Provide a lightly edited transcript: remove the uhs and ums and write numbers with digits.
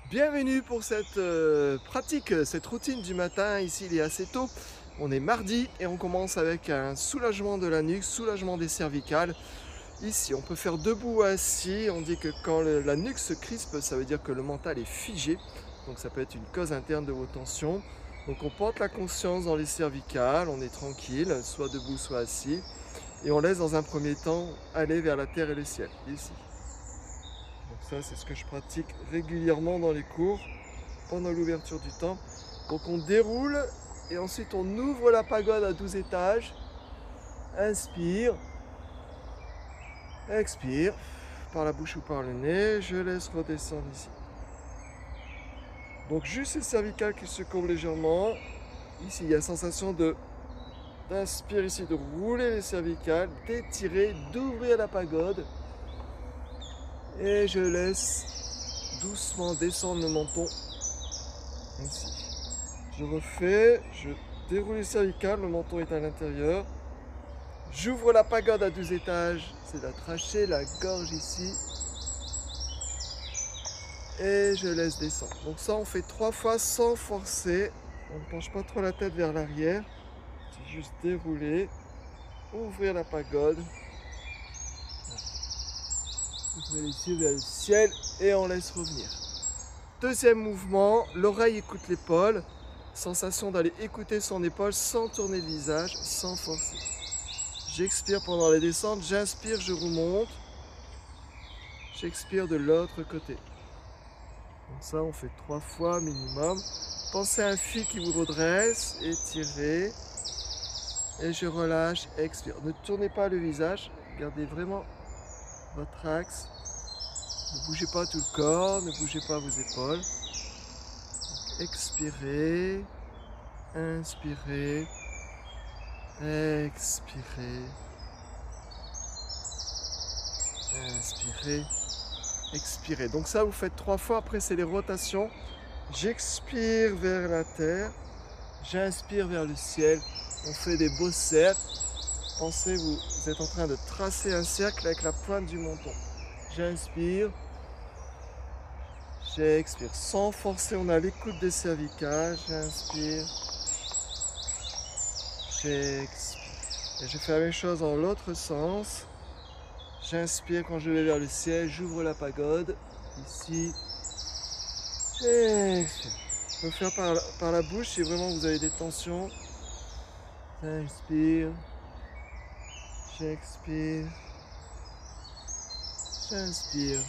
Bienvenue pour cette pratique, cette routine du matin. Ici, il est assez tôt. On est mardi et on commence avec un soulagement de la nuque, soulagement des cervicales. Ici, on peut faire debout ou assis. On dit que quand la nuque se crispe, ça veut dire que le mental est figé. Donc ça peut être une cause interne de vos tensions. Donc on porte la conscience dans les cervicales, on est tranquille, soit debout, soit assis. Et on laisse dans un premier temps aller vers la terre et le ciel, ici. Donc ça, c'est ce que je pratique régulièrement dans les cours, pendant l'ouverture du temple. Donc on déroule et ensuite on ouvre la pagode à 12 étages. Inspire, expire, par la bouche ou par le nez. Je laisse redescendre ici. Donc juste les cervicales qui se courbent légèrement. Ici, il y a la sensation d'inspirer ici, de rouler les cervicales, d'étirer, d'ouvrir la pagode. Et je laisse doucement descendre le menton. Ainsi. Je refais, je déroule les cervicales, le menton est à l'intérieur. J'ouvre la pagode à 12 étages, c'est la trachée, la gorge ici. Et je laisse descendre. Donc ça, on fait 3 fois sans forcer. On ne penche pas trop la tête vers l'arrière. C'est juste dérouler, ouvrir la pagode. Ouvrir les yeux vers le ciel et on laisse revenir. Deuxième mouvement, l'oreille écoute l'épaule. Sensation d'aller écouter son épaule sans tourner le visage, sans forcer. J'expire pendant la descente, j'inspire, je remonte. J'expire de l'autre côté. Donc ça, on fait 3 fois minimum. Pensez à un fil qui vous redresse, étirez. Et je relâche, expire. Ne tournez pas le visage, gardez vraiment votre axe. Ne bougez pas tout le corps, ne bougez pas vos épaules. Donc, expirez, inspirez, expirez, inspirez, expirez. Donc ça, vous faites 3 fois. Après, c'est les rotations. J'expire vers la terre, j'inspire vers le ciel. On fait des beaux cercles. Pensez, vous êtes en train de tracer un cercle avec la pointe du menton. J'inspire, j'expire. Sans forcer, on a l'écoute des cervicales. J'inspire, j'expire. Et je fais la même chose dans l'autre sens. J'inspire quand je vais vers le ciel, j'ouvre la pagode. Ici, j'expire. On peut faire par la bouche si vraiment vous avez des tensions. J'inspire, j'expire, j'inspire,